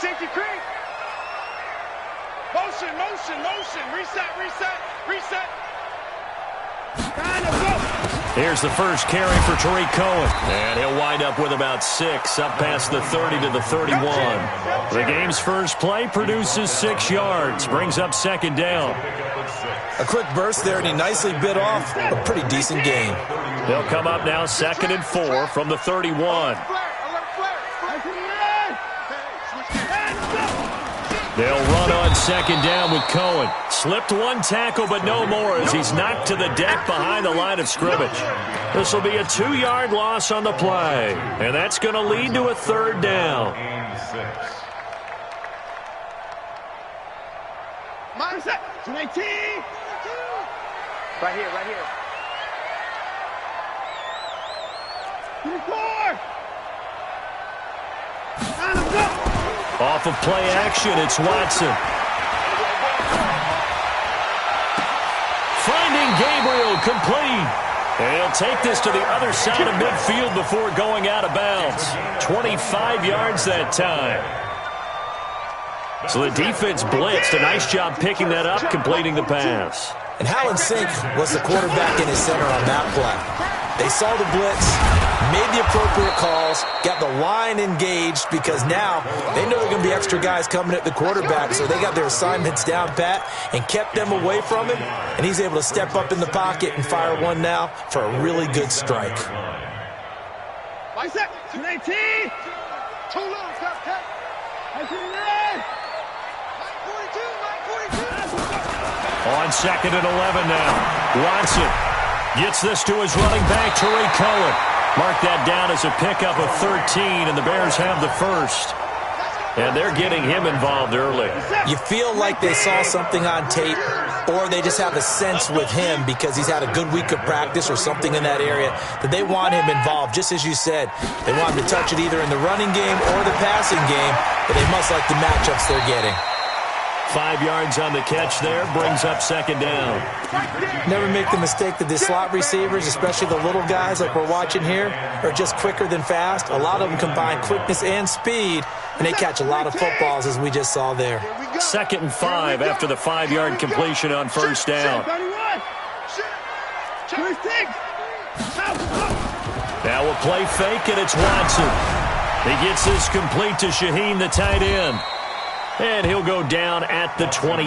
safety creep. Motion, motion, motion. Reset, reset, reset. Here's the first carry for Tariq Cohen. And he'll wind up with about 6, up past the 30 to the 31. The game's first play produces 6 yards, brings up second down. A quick burst there, and he nicely bit off a pretty decent gain. They'll come up now 2nd and 4 from the 31. They'll run on second down with Cohen. Slipped one tackle, but no more as he's knocked to the deck behind the line of scrimmage. This will be a 2-yard loss on the play, and that's going to lead to a 3rd down. Mindset. 218. Right here, right here. 24. Off of play action, it's Watson. Finding Gabriel, complete. And he'll take this to the other side of midfield before going out of bounds. 25 yards that time. So the defense blitzed. A nice job picking that up, completing the pass. And how in sync was the quarterback in his center on that play? They saw the blitz, made the appropriate calls, got the line engaged because now they know there are going to be extra guys coming at the quarterback, so they got their assignments down pat and kept them away from him, and he's able to step up in the pocket and fire one now for a really good strike. Bicep, 218. Too low, stop, cut. 42. On 2nd and 11 now. Watson gets this to his running back, Tariq Cohen. Mark that down as a pickup of 13, and the Bears have the first. And they're getting him involved early. You feel like they saw something on tape, or they just have a sense with him because he's had a good week of practice or something in that area that they want him involved. Just as you said, they want him to touch it either in the running game or the passing game, but they must like the matchups they're getting. 5 yards on the catch there, brings up second down. Never make the mistake that the slot receivers, especially the little guys like we're watching here, are just quicker than fast. A lot of them combine quickness and speed, and they catch a lot of footballs, as we just saw there. 2nd and 5 after the 5-yard completion on first down. Now a play fake, and it's Watson. He gets this complete to Shaheen, the tight end. And he'll go down at the 28.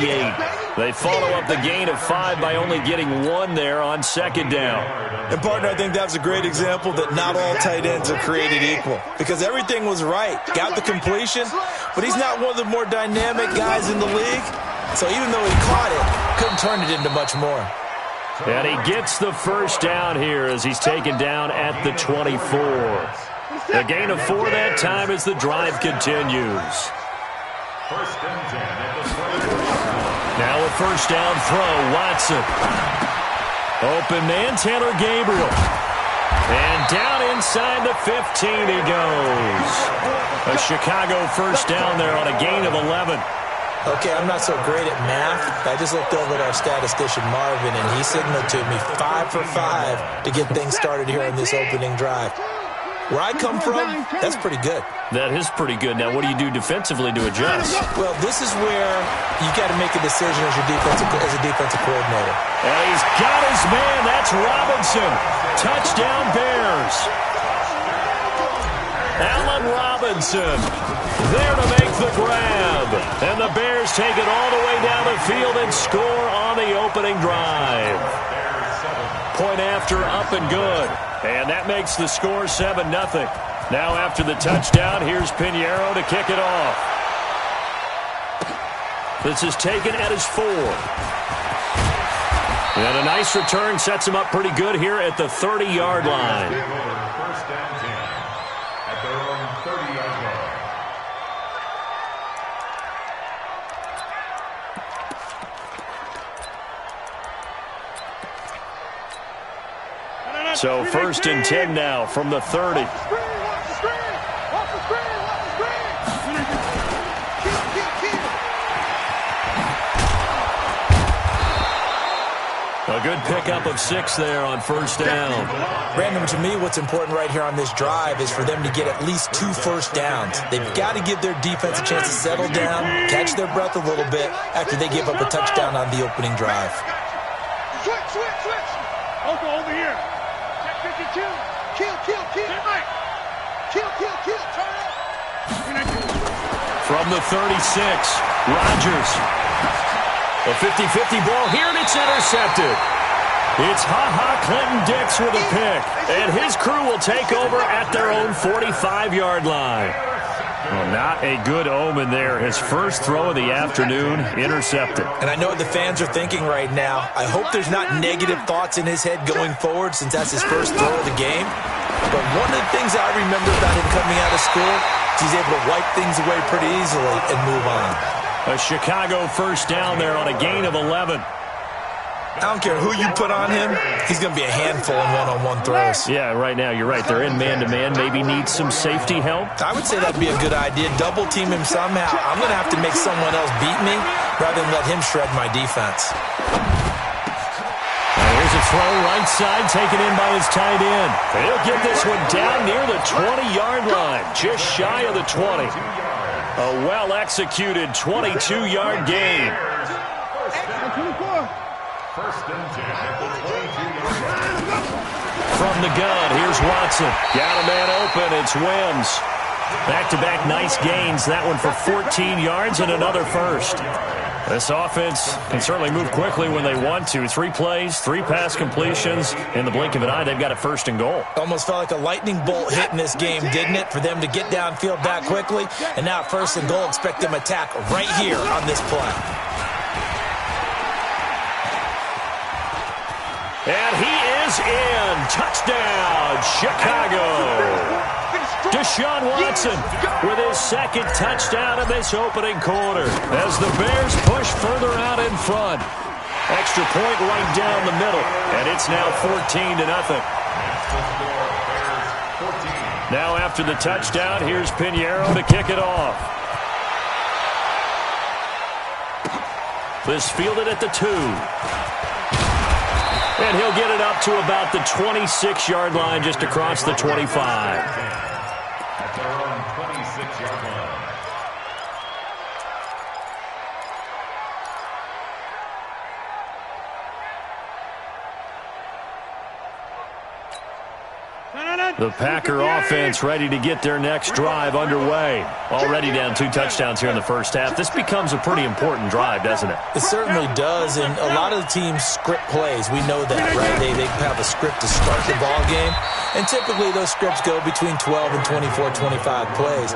They follow up the gain of 5 by only getting 1 there on second down. And, partner, I think that's a great example that not all tight ends are created equal. Because everything was right. Got the completion, but he's not one of the more dynamic guys in the league. So even though he caught it, couldn't turn it into much more. And he gets the first down here as he's taken down at the 24. The gain of 4 that time as the drive continues. Now a first down throw, Watson. Open man, Taylor Gabriel. And down inside the 15 he goes. A Chicago first down there on a gain of 11. Okay, I'm not so great at math. I just looked over at our statistician, Marvin, and he signaled to me 5 for 5 to get things started here on this opening drive. Where I come from, that's pretty good. That is pretty good. Now, what do you do defensively to adjust? Well, this is where you got to make a decision as a defensive coordinator. And he's got his man. That's Robinson. Touchdown, Bears. Allen Robinson there to make the grab. And the Bears take it all the way down the field and score on the opening drive. Point after, up and good. And that makes the score 7-0. Now after the touchdown, here's Pinheiro to kick it off. This is taken at his 4. And a nice return sets him up pretty good here at the 30-yard line. First and 10 at their own 30-yard line. So 1st and 10 now from the 30. A good pickup of 6 there on first down. Brandon, to me, what's important right here on this drive is for them to get at least 2 first downs. They've got to give their defense a chance to settle down, catch their breath a little bit after they give up a touchdown on the opening drive. Switch. Over here. Check 52. Kill. Kill. Turn it. From the 36, Rodgers. A 50-50 ball here, and it's intercepted. It's Clinton-Dix with a pick, and his crew will take over at their own 45-yard line. Well, not a good omen there. His first throw of the afternoon, intercepted. And I know what the fans are thinking right now. I hope there's not negative thoughts in his head going forward since that's his first throw of the game. But one of the things I remember about him coming out of school is he's able to wipe things away pretty easily and move on. A Chicago first down there on a gain of 11. I don't care who you put on him, he's going to be a handful in one-on-one throws. Yeah, right now, you're right. They're in man-to-man. Maybe need some safety help. I would say that'd be a good idea. Double team him somehow. I'm going to have to make someone else beat me rather than let him shred my defense. Here's a throw right side taken in by his tight end. He'll get this one down near the 20-yard line, just shy of the 20. A well-executed 22-yard gain. First and 10 at the 22-yard line. From the gun, here's Watson. Got a man open, it's Wims. Back-to-back nice gains, that one for 14 yards and another first. This offense can certainly move quickly when they want to. 3 plays, 3 pass completions. In the blink of an eye, they've got a first and goal. Almost felt like a lightning bolt hit in this game, didn't it? For them to get downfield that quickly. And now first and goal, expect them to attack right here on this play. And he is in. Touchdown, Chicago. Deshaun Watson with his second touchdown in this opening quarter as the Bears push further out in front. Extra point right down the middle, and it's now 14-0. Now after the touchdown, here's Pinheiro to kick it off. This fielded at the 2. And he'll get it up to about the 26-yard line, just across the 25. At their own 26-yard line. The Packer offense ready to get their next drive underway. Already down 2 touchdowns here in the first half. This becomes a pretty important drive, doesn't it? It certainly does, and a lot of the teams script plays. We know that, right? They have a script to start the ball game, and typically those scripts go between 12 and 24, 25 plays.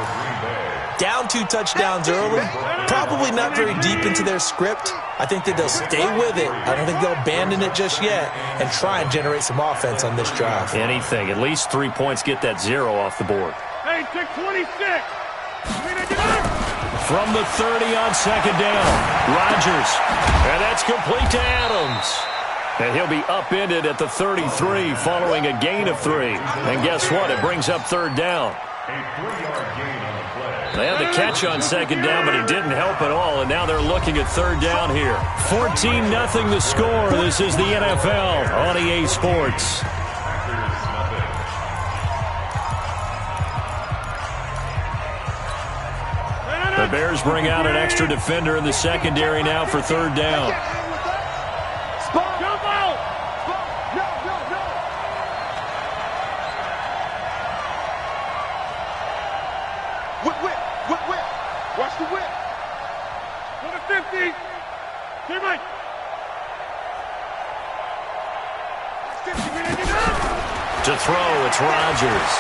Down 2 touchdowns early, probably not very deep into their script. I think that they'll stay with it. I don't think they'll abandon it just yet and try and generate some offense on this drive. Anything. At least 3 points get that 0 off the board. Hey, take 26. From the 30 on second down, Rodgers. And that's complete to Adams. And he'll be upended at the 33 following a gain of 3. And guess what? It brings up third down. A 3-yard gain on the play. They had the catch on second down, but it didn't help at all, and now they're looking at third down here. 14-0 the score. This is the NFL on EA Sports. The Bears bring out an extra defender in the secondary now for third down. Watch the whip. To the 50. Teammate. 50. To throw, it's Rodgers.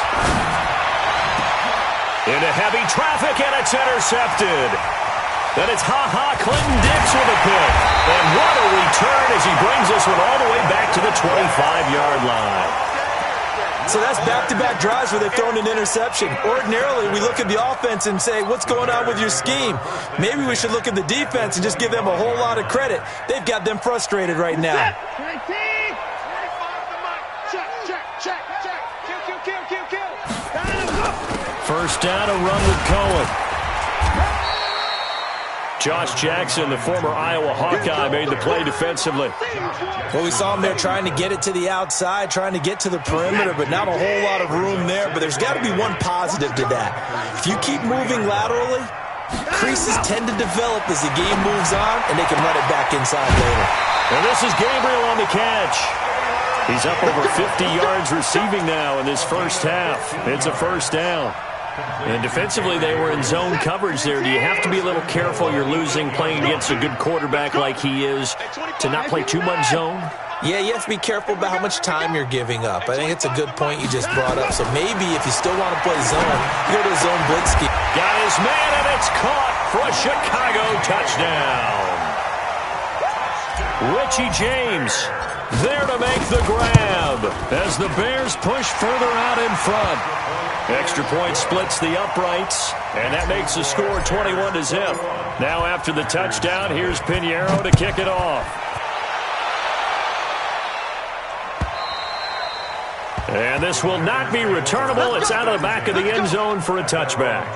Into heavy traffic, and it's intercepted. Then it's Clinton-Dix with a pick. And what a return as he brings this one all the way back to the 25-yard line. So that's back-to-back drives where they've thrown an interception. Ordinarily, we look at the offense and say, what's going on with your scheme? Maybe we should look at the defense and just give them a whole lot of credit. They've got them frustrated right now. First down, a run with Cohen. Josh Jackson, the former Iowa Hawkeye, made the play defensively. Well, we saw him there trying to get it to the outside, trying to get to the perimeter, but not a whole lot of room there. But there's got to be one positive to that. If you keep moving laterally, creases tend to develop as the game moves on, and they can run it back inside later. And this is Gabriel on the catch. He's up over 50 yards receiving now in this first half. It's a first down. And defensively, they were in zone coverage there. Do you have to be a little careful? You're losing playing against a good quarterback like he is to not play too much zone? Yeah, you have to be careful about how much time you're giving up. I think it's a good point you just brought up. So maybe if you still want to play zone, you go to a zone blitz scheme. Got his man, and it's caught for a Chicago touchdown. Richie James there to make the grab as the Bears push further out in front. Extra point splits the uprights, and that makes the score 21-0. Now after the touchdown, here's Pinheiro to kick it off. And this will not be returnable. It's out of the back of the end zone for a touchback.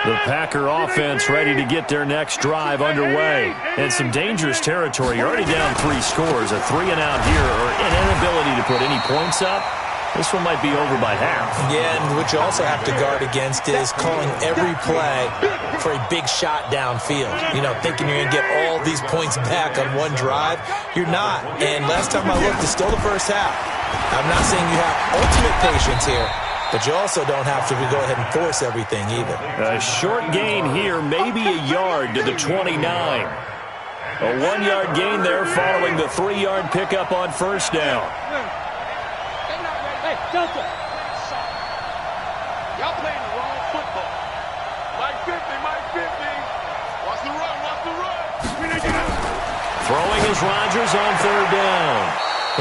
The Packer offense ready to get their next drive underway. And some dangerous territory. You're already down 3 scores. A 3-and-out here, or an inability to put any points up. This one might be over by half. Yeah, and what you also have to guard against is calling every play for a big shot downfield. You know, thinking you're going to get all these points back on one drive. You're not. And last time I looked, it's still the first half. I'm not saying you have ultimate patience here, but you also don't have to go ahead and force everything either. A short gain here, maybe a yard to the 29. A 1-yard gain there following the 3-yard pickup on first down. Hey, Delta. Y'all playing the wrong football. Mike 50, Mike 50. Watch the run, watch the run. Throwing is Rodgers on third down.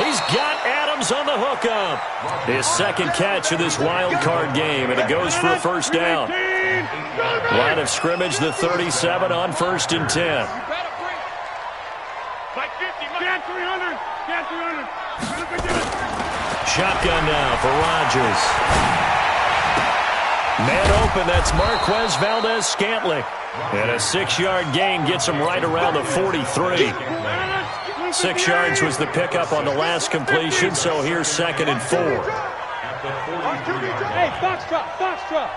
He's got Adams on the hookup. His second catch of this wild card game, and it goes for a first down. Line of scrimmage, the 37 on 1st and 10. Mike 50, Mike 300. Get 300. Shotgun now for Rodgers. Man open, that's Marquez Valdez-Scantling. And a 6-yard gain gets him right around the 43. 6 yards was the pickup on the last completion, so here's 2nd and 4. Hey, Foxtrot, Foxtrot.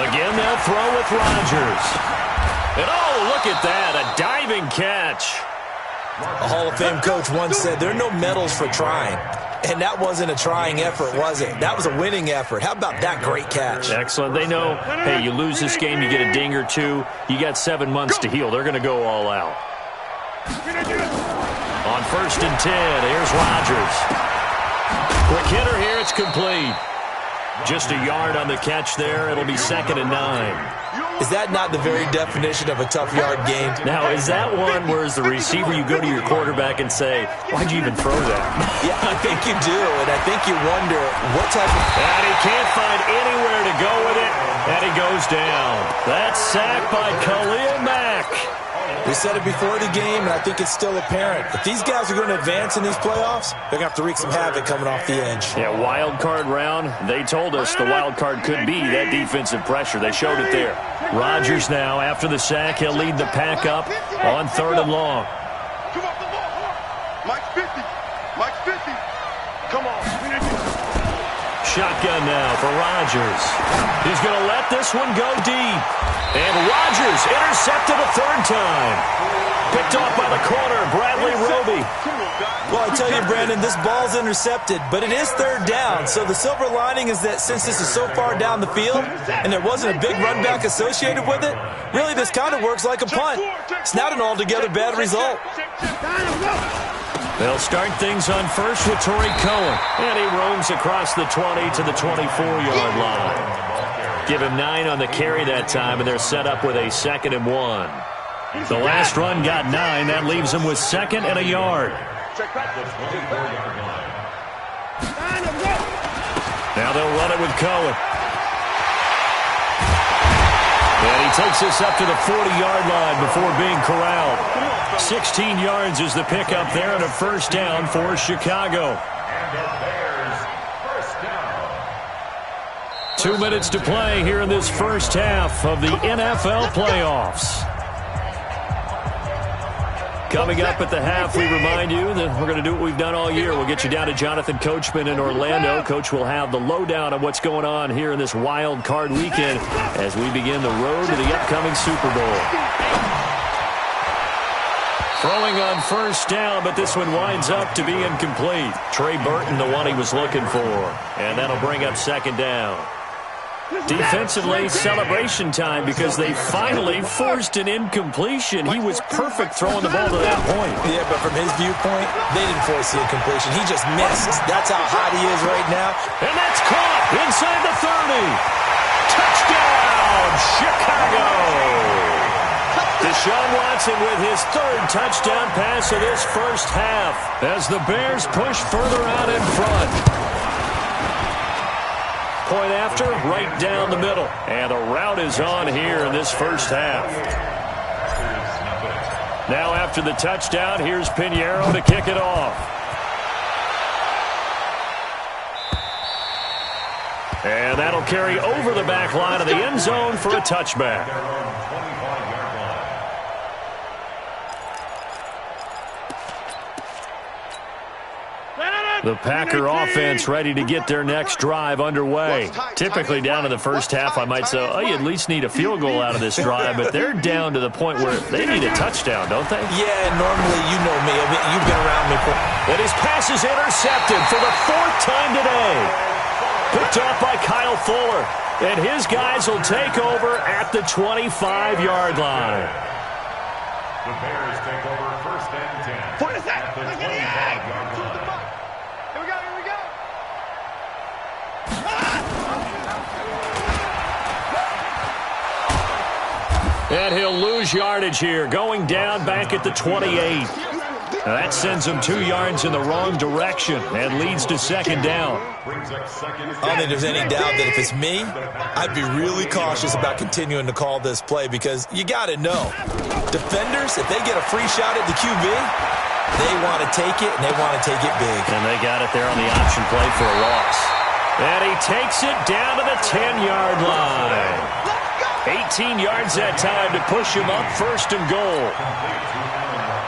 Again, they'll throw with Rodgers. And oh, look at that, a diving catch. A Hall of Fame coach once said, there are no medals for trying. And that wasn't a trying effort, was it? That was a winning effort. How about that great catch? Excellent. They know, hey, you lose this game, you get a ding or two. You got 7 months to heal. They're going to go all out. On 1st and 10, here's Rodgers. Quick hitter here, it's complete. Just a yard on the catch there. It'll be 2nd and 9. Is that not the very definition of a tough yard gain? Now, is that one where as the receiver you go to your quarterback and say, why'd you even throw that? Yeah, I think you do, and I think you wonder what type of... And he can't find anywhere to go with it, and he goes down. That's sacked by Khalil Mack. We said it before the game, and I think it's still apparent. If these guys are going to advance in these playoffs, they're going to have to wreak some havoc coming off the edge. Yeah, wild card round. They told us the wild card could be that defensive pressure. They showed it there. Rodgers now, after the sack, he'll lead the pack up on 3rd and long. Come on, come on. Mike 50. Mike 50. Come on. Shotgun now for Rodgers. He's going to let this one go deep. And Rodgers intercepted a 3rd time. Picked off by the corner, Bradley Roby. Well, I tell you, Brandon, this ball's intercepted, but it is 3rd down. So the silver lining is that since this is so far down the field and there wasn't a big run back associated with it, really this kind of works like a punt. It's not an altogether bad result. They'll start things on first with Torrey Cohen. And he roams across the 20 to the 24-yard line. Give him 9 on the carry that time, and they're set up with a 2nd and 1. The last run got 9. That leaves them with 2nd and a yard. Now they'll run it with Cohen. And he takes this up to the 40-yard line before being corralled. 16 yards is the pickup there and a first down for Chicago. 2 minutes to play here in this first half of the NFL playoffs. Coming up at the half, we remind you that we're going to do what we've done all year. We'll get you down to Jonathan Coachman in Orlando. Coach will have the lowdown of what's going on here in this wild card weekend as we begin the road to the upcoming Super Bowl. Throwing on first down, but this one winds up to be incomplete. Trey Burton, the one he was looking for. And that'll bring up second down. Defensively, celebration time because they finally forced an incompletion. He was perfect throwing the ball to that point. Yeah, but from his viewpoint, they didn't force the incompletion. He just missed. That's how hot he is right now. And that's caught inside the 30. Touchdown, Chicago! Deshaun Watson with his third touchdown pass of this first half as the Bears push further out in front. Point after, right down the middle. And a route is on here in this first half. Now after the touchdown, here's Pinheiro to kick it off. And that'll carry over the back line of the end zone for a touchback. The Packer offense ready to get their next drive underway. Typically down in the first half, I might say, oh, you at least need a field goal out of this drive, but they're down to the point where they need a touchdown, don't they? Yeah, normally, you know me. I mean, you've been around me. And his pass is intercepted for the fourth time today. Picked off by Kyle Fuller. And his guys will take over at the 25-yard line. The Bears take over first and 10. What is that? At the 25-yard line. And he'll lose yardage here, going down back at the 28. Now that sends him 2 yards in the wrong direction and leads to second down. I don't think there's any doubt that if it's me, I'd be really cautious about continuing to call this play because you got to know, defenders, if they get a free shot at the QB, they want to take it, and they want to take it big. And they got it there on the option play for a loss. And he takes it down to the 10-yard line. 18 yards that time to push him up first and goal.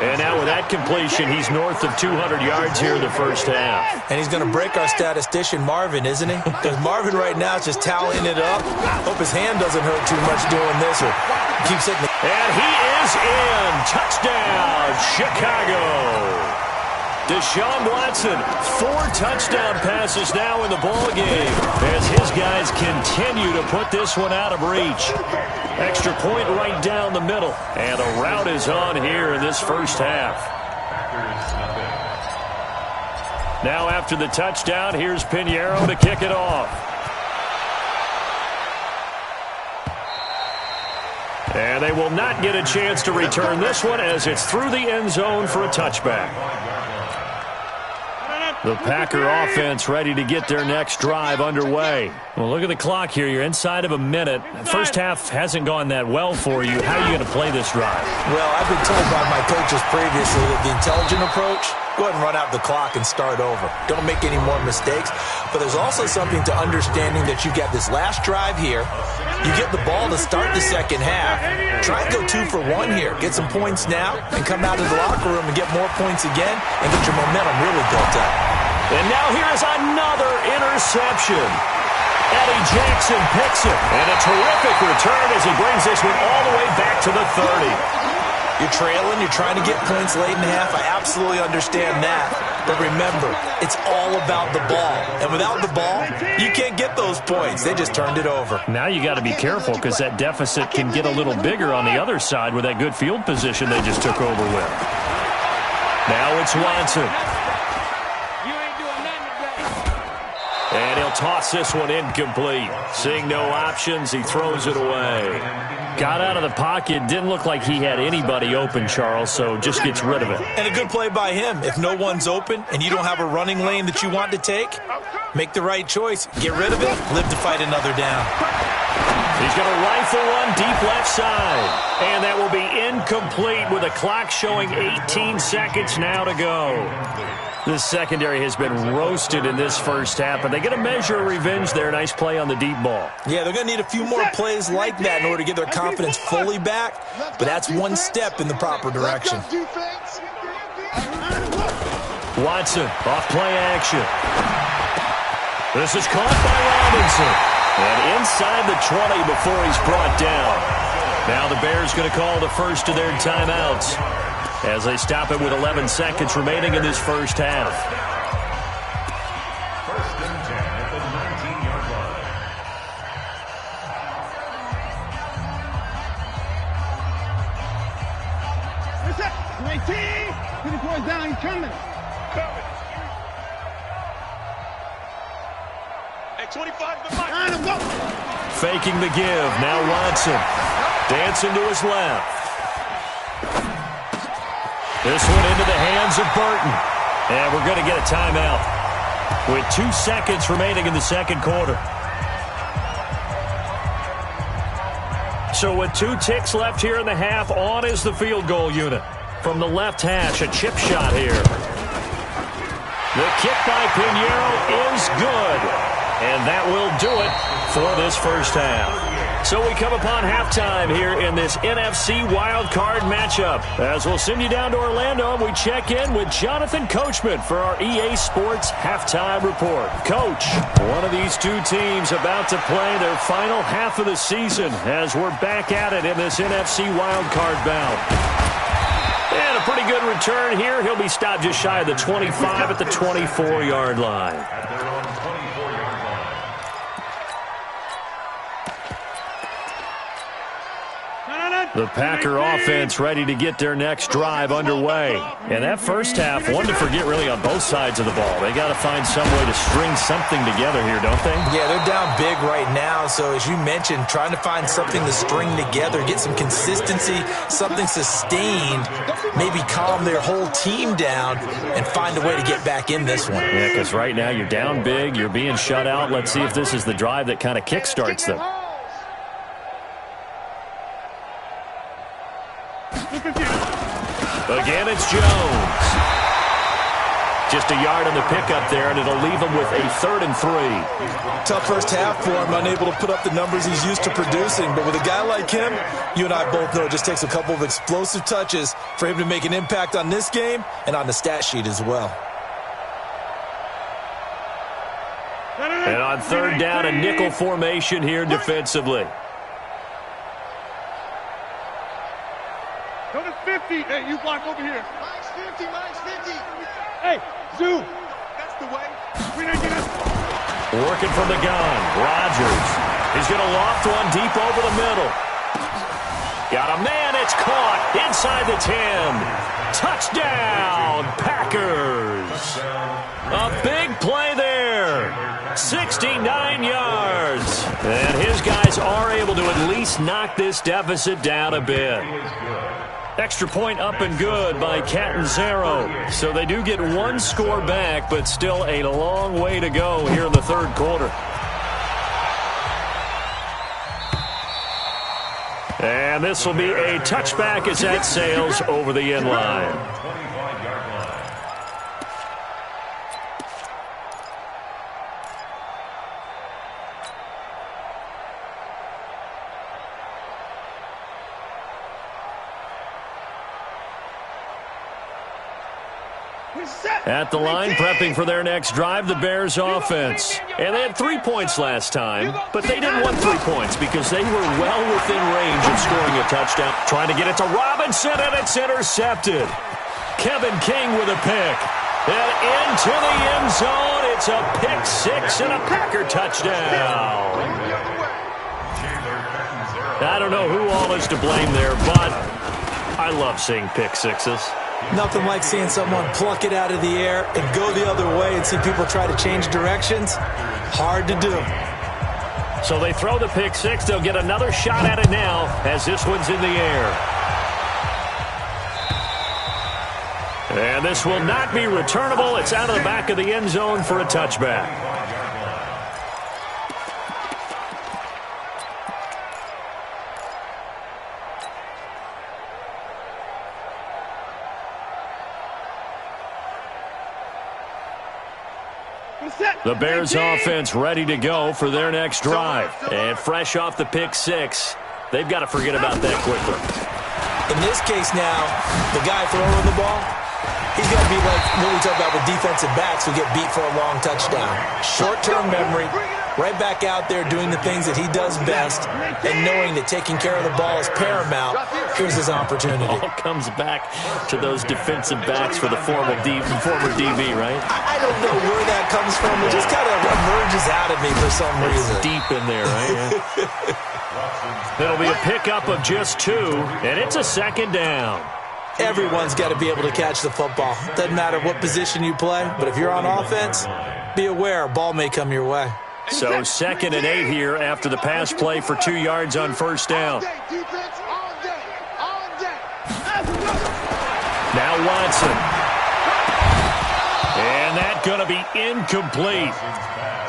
And now with that completion, he's north of 200 yards here in the first half. And he's going to break our statistician, Marvin, isn't he? Because Marvin right now is just tallying it up. Hope his hand doesn't hurt too much doing this or keeps hitting it. And he is in. Touchdown, Chicago. Deshaun Watson, 4 touchdown passes now in the ballgame as his guys continue to put this one out of reach. Extra point right down the middle, and a route is on here in this first half. Now after the touchdown, here's Pinheiro to kick it off. And they will not get a chance to return this one as it's through the end zone for a touchback. The Packer offense ready to get their next drive underway. Well, look at the clock here. You're inside of a minute. First half hasn't gone that well for you. How are you going to play this drive? Well, I've been told by my coaches previously that the intelligent approach, go ahead and run out the clock and start over. Don't make any more mistakes. But there's also something to understanding that you got this last drive here. You get the ball to start the second half. Try and go 2 for 1 here. Get some points now and come out of the locker room and get more points again and get your momentum really built up. And now here is another interception. Eddie Jackson picks it. And a terrific return as he brings this one all the way back to the 30. You're trailing. You're trying to get points late in the half. I absolutely understand that. But remember, it's all about the ball. And without the ball, you can't get those points. They just turned it over. Now you got to be careful because that deficit can get a little bigger on the other side with that good field position they just took over with. Now it's Watson. And he'll toss this one incomplete. Seeing no options, he throws it away. Got out of the pocket. Didn't look like he had anybody open, Charles, so just gets rid of it. And a good play by him. If no one's open and you don't have a running lane that you want to take, make the right choice. Get rid of it. Live to fight another down. He's going to rifle one deep left side. And that will be incomplete with the clock showing 18 seconds now to go. This secondary has been roasted in this first half, but they get a measure of revenge there. Nice play on the deep ball. Yeah, they're going to need a few more plays like that in order to get their confidence fully back, but that's one step in the proper direction. Watson, off play action. This is caught by Robinson. And inside the 20 before he's brought down. Now the Bears going to call the first of their timeouts as they stop it with 11 seconds remaining in this first half. First and 10 at the 19-yard line. What's up? 19. 24 down. He's coming. Hey, 25 to the mic. Faking the give. Now Watson. Dancing to his left. This one into the hands of Burton. And we're going to get a timeout with 2 seconds remaining in the second quarter. So with 2 ticks left here in the half, on is the field goal unit. From the left hash, a chip shot here. The kick by Pinheiro is good. And that will do it for this first half. So we come upon halftime here in this NFC wildcard matchup. As we'll send you down to Orlando, and we check in with Jonathan Coachman for our EA Sports Halftime Report. Coach, one of these two teams about to play their final half of the season as we're back at it in this NFC wildcard bout. And a pretty good return here. He'll be stopped just shy of the 25 at the 24-yard line. At their own 24-yard line. The Packer offense ready to get their next drive underway. And that first half, one to forget really on both sides of the ball. They got to find some way to string something together here, don't they? Yeah, they're down big right now. So as you mentioned, trying to find something to string together, get some consistency, something sustained, maybe calm their whole team down and find a way to get back in this one. Yeah, because right now you're down big, you're being shut out. Let's see if this is the drive that kind of kickstarts them. Again, it's Jones. Just a yard on the pickup there, and it'll leave him with a 3rd and 3. Tough first half for him, unable to put up the numbers he's used to producing. But with a guy like him, you and I both know it just takes a couple of explosive touches for him to make an impact on this game and on the stat sheet as well. And on 3rd down, a nickel formation here defensively. Go to 50. Hey, you block over here. Mine's 50. Mine's 50. Hey, Zoo. That's the way. We're not getting Working from the gun. Rodgers. He's going to loft one deep over the middle. Got a man. It's caught inside the 10. Touchdown, Packers. A big play there. 69 yards. And his guys are able to at least knock this deficit down a bit. Extra point up and good by Catanzaro. So they do get one score back, but still a long way to go here in the third quarter. And this will be a touchback as that sails over the end line. At the line, prepping for their next drive, the Bears offense. And they had 3 points last time, but they didn't want 3 points because they were well within range of scoring a touchdown. Trying to get it to Robinson, and it's intercepted. Kevin King with a pick. And into the end zone, it's a pick six and a Packer touchdown. I don't know who all is to blame there, but I love seeing pick sixes. Nothing like seeing someone pluck it out of the air and go the other way and see people try to change directions. Hard to do. So they throw the pick six. They'll get another shot at it now as this one's in the air. And this will not be returnable. It's out of the back of the end zone for a touchback. The Bears offense ready to go for their next drive. And fresh off the pick six, they've got to forget about that quickly. In this case now, the guy throwing the ball, he's got to be like what we talk about with defensive backs who get beat for a long touchdown. Short-term memory, right back out there doing the things that he does best, and knowing that taking care of the ball is paramount. Here's his opportunity. All comes back to those defensive backs for the former DB, right? I don't know where that comes from. It just kind of emerges out of me for some reason. It's deep in there, right? It'll be a pickup of just 2, and it's a second down. Everyone's got to be able to catch the football. Doesn't matter what position you play, but if you're on offense, be aware a ball may come your way. So 2nd and 8 here after the pass play for 2 yards on first down. Now Watson. And that's going to be incomplete.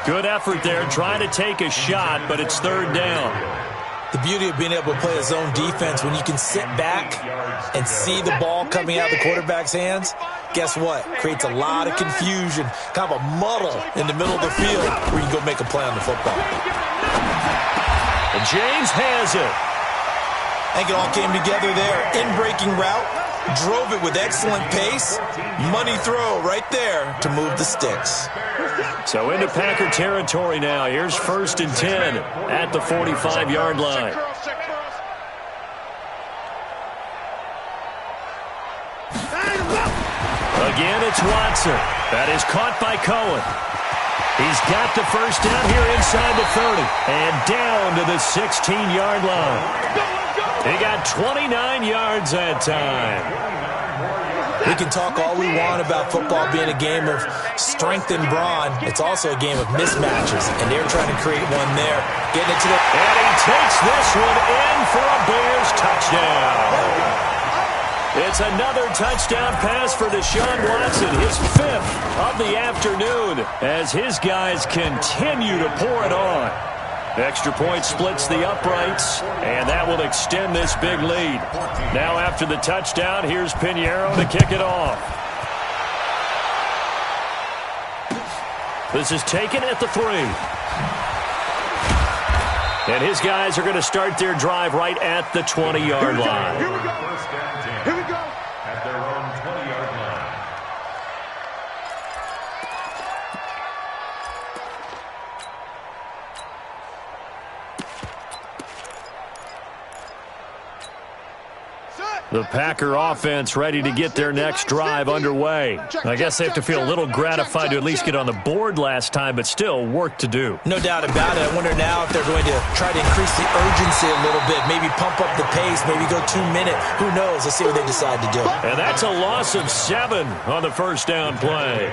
Good effort there trying to take a shot, but it's 3rd down. The beauty of being able to play a zone defense when you can sit back and see the ball coming out of the quarterback's hands, guess what? Creates a lot of confusion, kind of a muddle in the middle of the field where you can go make a play on the football. And James has it. I think it all came together there. In-breaking route, drove it with excellent pace. Money throw right there to move the sticks. So into Packer territory now. Here's 1st and 10 at the 45-yard line. Again, it's Watson. That is caught by Cohen. He's got the first down here inside the 30 and down to the 16-yard line. He got 29 yards that time. We can talk all we want about football being a game of strength and brawn. It's also a game of mismatches, and they're trying to create one there. Getting it to the... And he takes this one in for a Bears touchdown. It's another touchdown pass for Deshaun Watson, his 5th of the afternoon, as his guys continue to pour it on. Extra point splits the uprights, and that will extend this big lead. Now after the touchdown, here's Pinheiro to kick it off. This is taken at the 3. And his guys are going to start their drive right at the 20-yard line. Here we go. Here we go. At their own 20-yard line. The Packer offense ready to get their next drive underway. I guess they have to feel a little gratified to at least get on the board last time, but still work to do. No doubt about it. I wonder now if they're going to try to increase the urgency a little bit, maybe pump up the pace, maybe go 2 minute. Who knows? Let's see what they decide to do. And that's a loss of 7 on the first down play.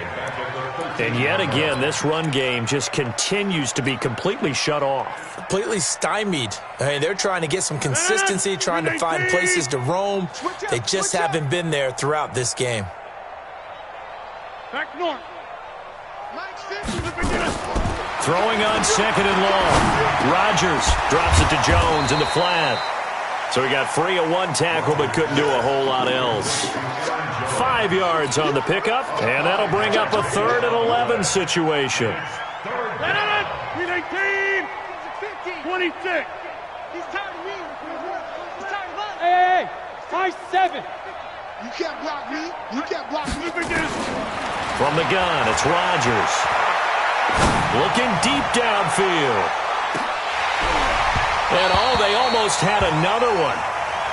And yet again, this run game just continues to be completely shut off. Completely stymied. I mean, they're trying to get some consistency, trying to find places to roam. They just haven't been there throughout this game. Back north. Throwing on 2nd and long. Rodgers drops it to Jones in the flat. So he got free of 1 tackle but couldn't do a whole lot else. 5 yards on the pickup, and that'll bring up a 3rd and 11 situation. 18, 26. He's tired of me. He's tired of us. Hey, 5-7. You can't block me. You can't block me. From the gun, it's Rodgers. Looking deep downfield. And they almost had another one.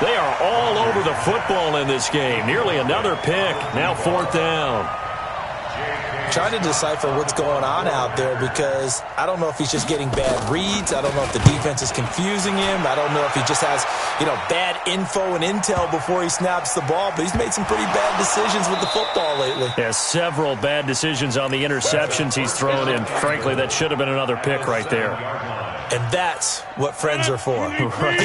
They are all over the football in this game. Nearly another pick. Now 4th down. Trying to decipher what's going on out there because I don't know if he's just getting bad reads. I don't know if the defense is confusing him. I don't know if he just has, bad info and intel before he snaps the ball. But he's made some pretty bad decisions with the football lately. Has several bad decisions on the interceptions he's thrown in. Frankly, that should have been another pick right there. And that's what friends are for. Right.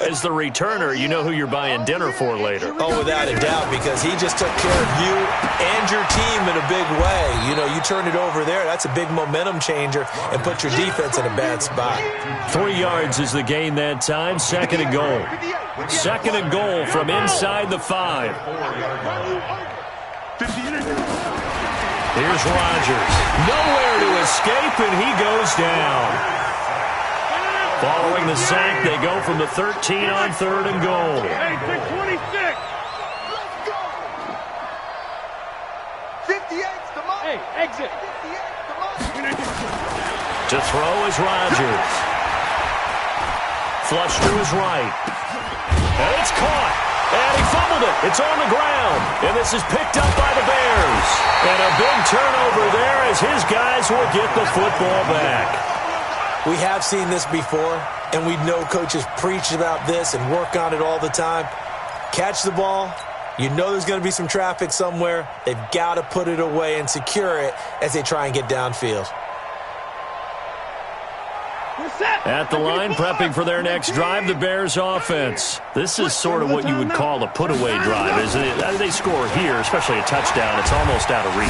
As the returner, you know who you're buying dinner for later. Oh, without a doubt, because he just took care of you and your team in a big way. You turn it over there, that's a big momentum changer and put your defense in a bad spot. 3 yards is the gain that time. 2nd and goal. 2nd and goal from inside the 5. Here's Rodgers. Nowhere to escape, and he goes down. Following the sack, they go from the 13 on 3rd and goal. Hey, 626. Let's go. 58's the mark. Hey, exit. 58's the mark. To throw is Rodgers. Flush to his right. And it's caught. And he fumbled it. It's on the ground. And this is picked up by the Bears. And a big turnover there as his guys will get the football back. We have seen this before, and we know coaches preach about this and work on it all the time. Catch the ball. You know there's going to be some traffic somewhere. They've got to put it away and secure it as they try and get downfield. At the line, prepping for their next drive, the Bears offense. This is sort of what you would call a put-away drive. As they score here, especially a touchdown, it's almost out of reach.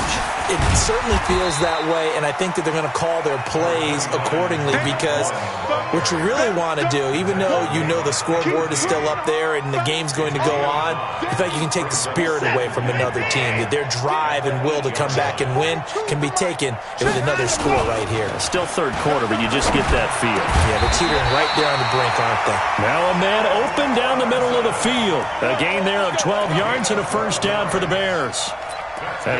It certainly feels that way, and I think that they're going to call their plays accordingly because what you really want to do, even though you know the scoreboard is still up there and the game's going to go on, you think you can take the spirit away from another team, that their drive and will to come back and win can be taken with another score right here. Still third quarter, but you just get that feel. Yeah, they're teetering right there on the brink, aren't they? Now a man open down the middle of the field. A gain there of 12 yards and a first down for the Bears.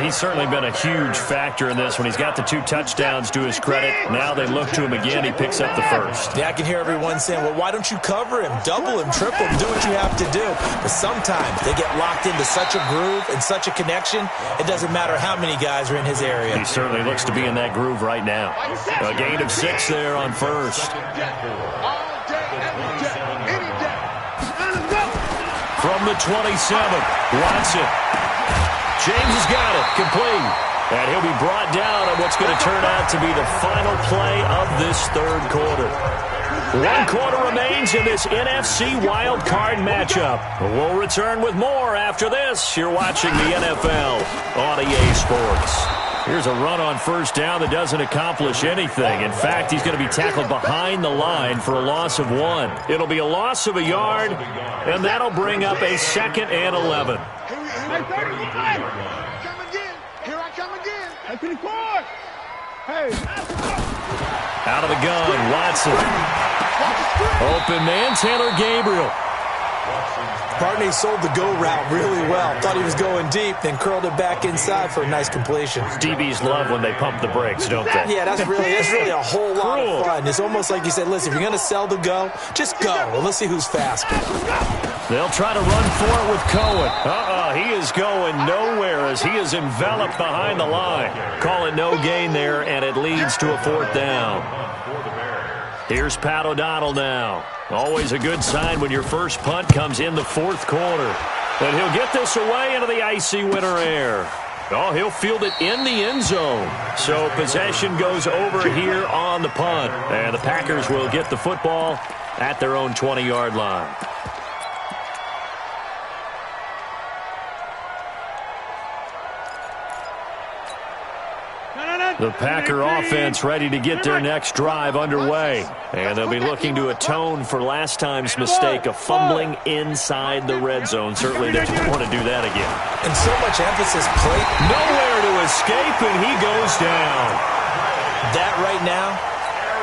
He's certainly been a huge factor in this when he's got the 2 touchdowns to his credit. Now they look to him again. He picks up the first. Yeah, I can hear everyone saying, well, why don't you cover him, double him, triple him, do what you have to do. But sometimes they get locked into such a groove and such a connection, it doesn't matter how many guys are in his area. He certainly looks to be in that groove right now. A gain of 6 there on first. From the 27, Watson. James has got it, complete. And he'll be brought down on what's going to turn out to be the final play of this third quarter. 1 quarter remains in this NFC Wild Card matchup. We'll return with more after this. You're watching the NFL on EA Sports. Here's a run on first down that doesn't accomplish anything. In fact, he's going to be tackled behind the line for a loss of 1. It'll be a loss of a yard, and that'll bring up a 2nd and 11. Hey, 35. Come again. Here I come again. Hey, 24. Hey. Out of the gun, Watson. Open man, Taylor Gabriel. Barney sold the go route really well. Thought he was going deep, then curled it back inside for a nice completion. DBs love when they pump the brakes, don't they? Yeah, that's really a whole lot of fun. It's almost like you said, listen, if you're going to sell the go, just go. Well, let's see who's faster. They'll try to run for it with Cohen. He is going nowhere as he is enveloped behind the line. Call it no gain there, and it leads to a 4th down. Here's Pat O'Donnell now. Always a good sign when your first punt comes in the 4th quarter. And he'll get this away into the icy winter air. Oh, he'll field it in the end zone. So possession goes over here on the punt. And the Packers will get the football at their own 20-yard line. The Packer offense ready to get their next drive underway. And they'll be looking to atone for last time's mistake of fumbling inside the red zone. Certainly they don't want to do that again. And so much emphasis played. Nowhere to escape, and he goes down. That right now,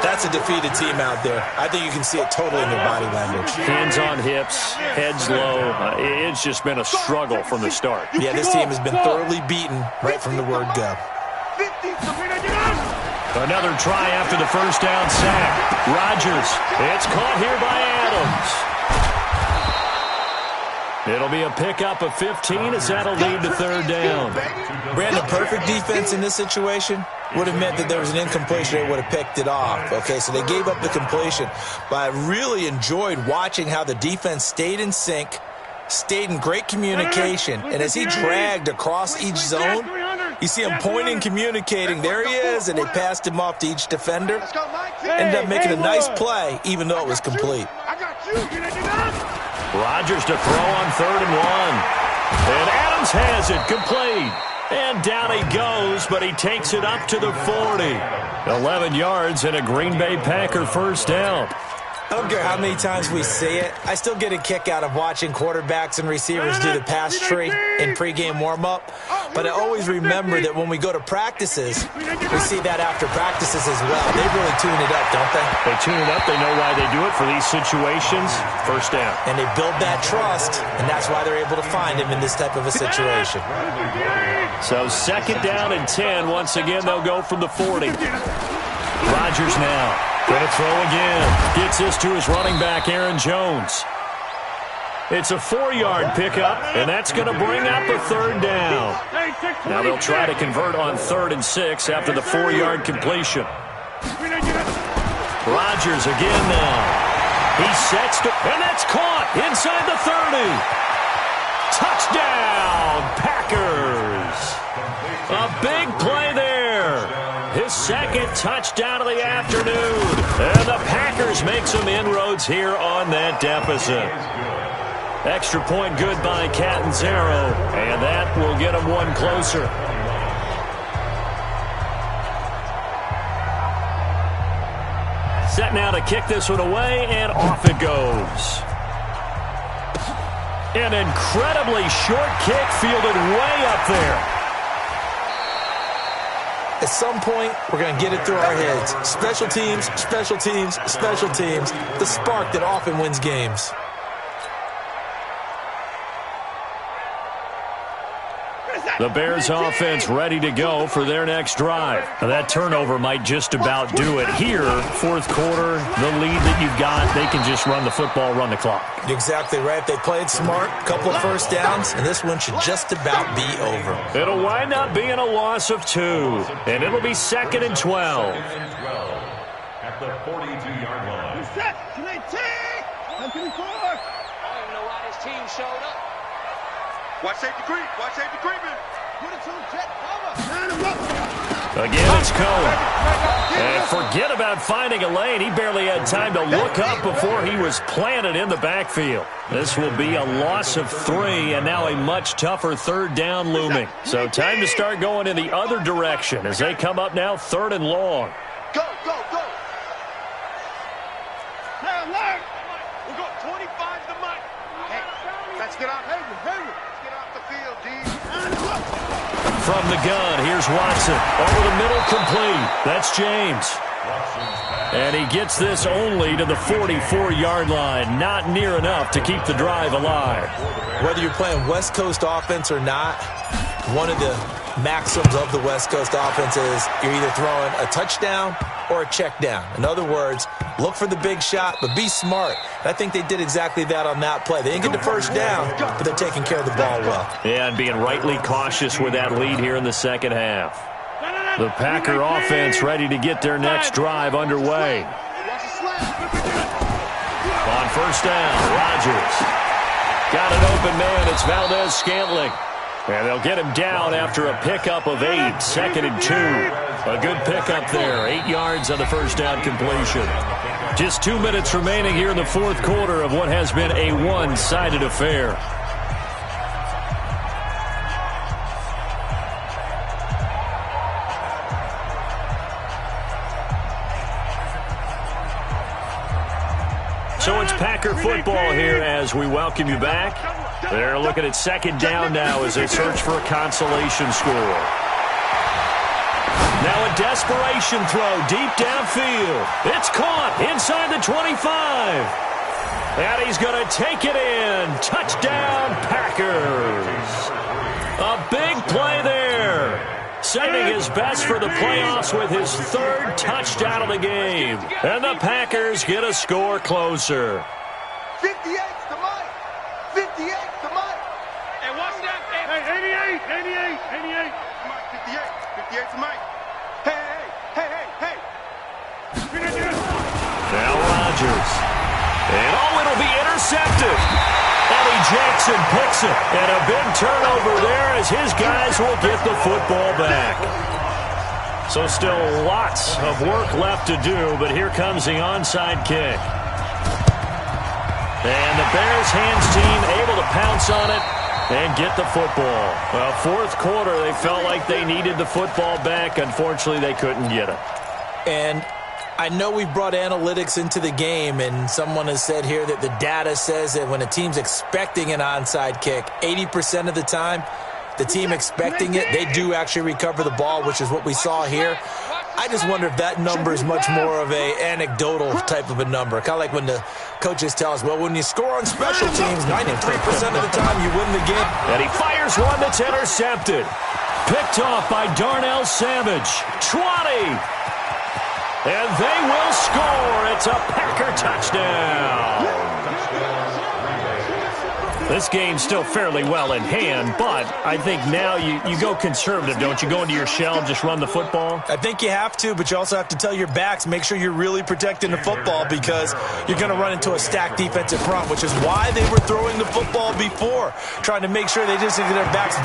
that's a defeated team out there. I think you can see it totally in their body language. Hands on hips, heads low. It's just been a struggle from the start. Yeah, this team has been thoroughly beaten right from the word go. Another try after the first down sack. Rodgers. It's caught here by Adams. It'll be a pickup of 15 as that'll lead to 3rd down. Brandon, perfect defense in this situation would have meant that there was an incompletion. They would have picked it off. Okay, so they gave up the completion. But I really enjoyed watching how the defense stayed in sync, stayed in great communication. And as he dragged across each zone, you see him pointing, communicating. There he is, and they passed him off to each defender. Ended up making a nice play, even though it was complete. Rodgers to throw on 3rd and 1. And Adams has it, complete. And down he goes, but he takes it up to the 40. 11 yards and a Green Bay Packer first down. I don't care how many times we see it. I still get a kick out of watching quarterbacks and receivers do the pass tree in pregame warm-up. But I always remember that when we go to practices, we see that after practices as well. They really tune it up, don't they? They tune it up. They know why they do it for these situations. First down. And they build that trust, and that's why they're able to find him in this type of a situation. So second down and 10. Once again, they'll go from the 40. Rodgers now. Going to throw again. Gets this to his running back, Aaron Jones. It's a 4-yard pickup, and that's going to bring up a third down. Now they'll try to convert on 3rd and 6 after the 4-yard completion. Rodgers again now. He sets to, and that's caught inside the 30. Touchdown, Packers. A big play there. His second touchdown of the afternoon. And the Packers make some inroads here on that deficit. Extra point good by Catanzaro, and that will get him one closer. Set now to kick this one away, and off it goes. An incredibly short kick fielded way up there. At some point, we're going to get it through our heads. Special teams, special teams, special teams. The spark that often wins games. The Bears offense ready to go for their next drive. Now that turnover might just about do it here. Fourth quarter, the lead that you've got, they can just run the football, run the clock. Exactly right. They played smart, couple of first downs, and this one should just about be over. It'll wind up being a loss of 2, and it'll be 2nd and 12. At the 42-yard line. Set. Tonight, take. 124. I don't even know why this team showed up. Watch safety creep. Watch safety creeping. Put it to the jet. Cover. Again, it's Cohen. And forget about finding a lane. He barely had time to look up before he was planted in the backfield. This will be a loss of 3, and now a much tougher 3rd down looming. So time to start going in the other direction as they come up now 3rd and long. Go, go, go. Now, learn. We'll go 25 to Mike. Hey, let's get out. Hey, let's get off the field, D. From the gun, here's Watson. Over the middle, complete. That's James. And he gets this only to the 44-yard line. Not near enough to keep the drive alive. Whether you're playing West Coast offense or not, one of the maxims of the West Coast offense is you're either throwing a touchdown or a check down. In other words, look for the big shot, but be smart. I think they did exactly that on that play. They didn't get the first down, but they're taking care of the ball well. Yeah, and being rightly cautious with that lead here in the second half. The Packer offense ready to get their next drive underway. On first down, Rodgers. Got an open man. It's Valdez-Scantling. And they'll get him down after a pickup of 8, 2nd and 2. A good pickup there, 8 yards on the first down completion. Just 2 minutes remaining here in the fourth quarter of what has been a one-sided affair. So it's Packer football here as we welcome you back. They're looking at second down now as they search for a consolation score. Now a desperation throw deep downfield. It's caught inside the 25. And he's going to take it in. Touchdown, Packers. A big play there. Saving his best for the playoffs with his 3rd touchdown of the game. And the Packers get a score closer. 58 to Mike. 58 to Mike. And what's that? Hey, 88. Mike, 58. 58 to Mike. Hey. Now Rodgers. And it'll be intercepted. Eddie Jackson picks it. And a big turnover there as his guys will get the football back. So still lots of work left to do, but here comes the onside kick. And the Bears hands team able to pounce on it and get the football. Well, fourth quarter, they felt like they needed the football back. Unfortunately, they couldn't get it. And I know we've brought analytics into the game, and someone has said here that the data says that when a team's expecting an onside kick, 80% of the time, the team expecting it, they do actually recover the ball, which is what we saw here. I just wonder if that number is much more of an anecdotal type of a number. Kind of like when the coaches tell us, well, when you score on special teams, 93% of the time you win the game. And he fires one that's intercepted. Picked off by Darnell Savage. 20. And they will score. It's a Packer touchdown. This game's still fairly well in hand, but I think now you go conservative, don't you? Go into your shell and just run the football? I think you have to, but you also have to tell your backs, make sure you're really protecting the football because you're going to run into a stacked defensive front, which is why they were throwing the football before, trying to make sure they just get their backs,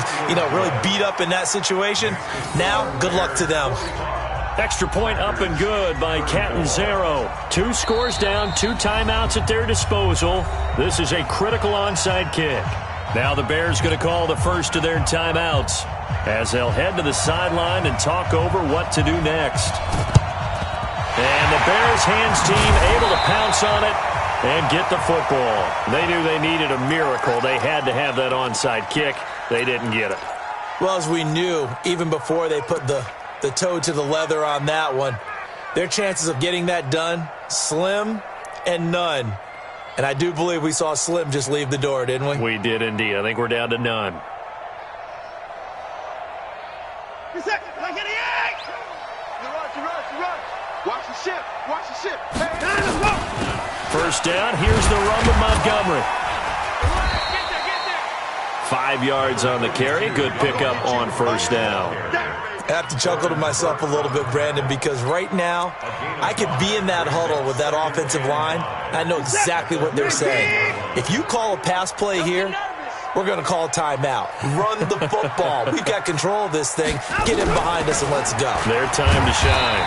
really beat up in that situation. Now, good luck to them. Extra point up and good by Catanzaro. 2 scores down, 2 timeouts at their disposal. This is a critical onside kick. Now the Bears going to call the first of their timeouts as they'll head to the sideline and talk over what to do next. And the Bears hands team able to pounce on it and get the football. They knew they needed a miracle. They had to have that onside kick. They didn't get it. Well, as we knew, even before they put the toe to the leather on that one, their chances of getting that done, slim and none. And I do believe we saw Slim just leave the door, didn't we? We did indeed. I think we're down to none. Watch the ship. Watch the ship. First down. Here's the run to Montgomery. 5 yards on the carry. Good pickup on first down. I have to chuckle to myself a little bit, Brandon, because right now I could be in that huddle with that offensive line. I know exactly what they're saying. If you call a pass play here, we're going to call a timeout. Run the football. We've got control of this thing. Get in behind us and let's go. Their time to shine.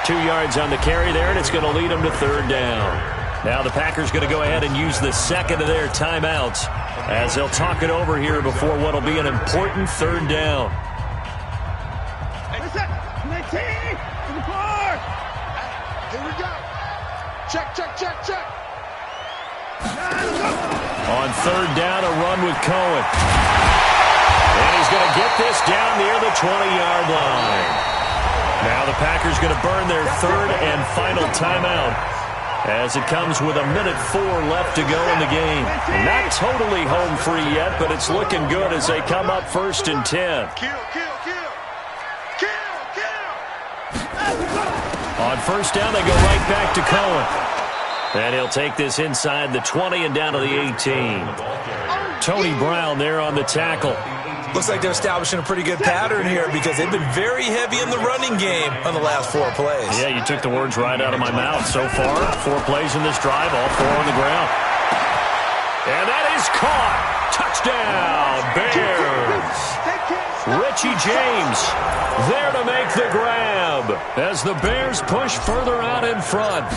2 yards on the carry there, and it's going to lead them to third down. Now the Packers going to go ahead and use the second of their timeouts as they'll talk it over here before what will be an important third down. Here we go. Check. On third down, a run with Cohen. And he's going to get this down near the 20-yard line. Now the Packers going to burn their third and final timeout as it comes with 1:04 left to go in the game. Not totally home free yet, but it's looking good as they come up first and 10. Kill. On first down, they go right back to Cohen. And he'll take this inside the 20 and down to the 18. Tony Brown there on the tackle. Looks like they're establishing a pretty good pattern here because they've been very heavy in the running game on the last 4 plays. Yeah, you took the words right out of my mouth. So far, 4 plays in this drive, all 4 on the ground. And that is caught. Touchdown, Bears. Richie James there to make the grab as the Bears push further out in front.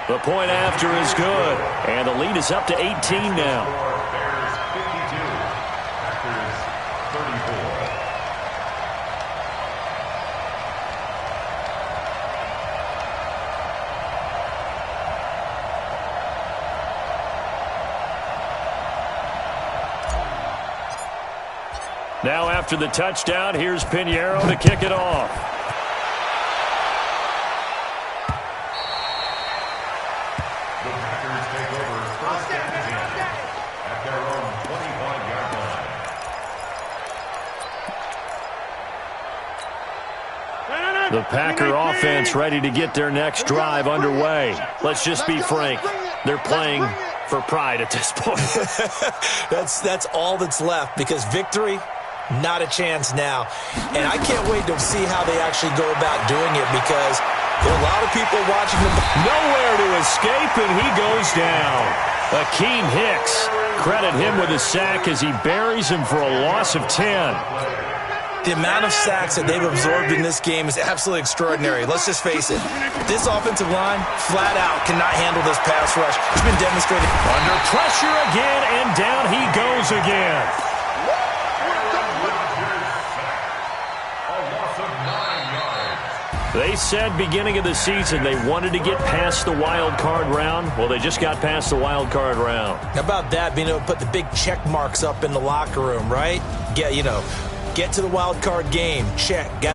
The point after is good, and the lead is up to 18 now. Bears 52, Packers 34. Now after the touchdown, here's Pinheiro to kick it off. The Packers take over first and 10 at their own 25-yard line. The Packer offense ready to get their next drive underway. Let's just be frank. They're playing for pride at this point. That's all that's left because victory, not a chance now. And I can't wait to see how they actually go about doing it because there are a lot of people watching them. Nowhere to escape, and he goes down. Akeem Hicks, credit him with a sack as he buries him for a loss of 10. The amount of sacks that they've absorbed in this game is absolutely extraordinary. Let's just face it. This offensive line, flat out, cannot handle this pass rush. It's been demonstrated. Under pressure again, and down he goes again. A loss of 9. They said beginning of the season they wanted to get past the wild card round. Well, they just got past the wild card round. How about that, being able to put the big check marks up in the locker room, right? Get to the wild card game. Check. Got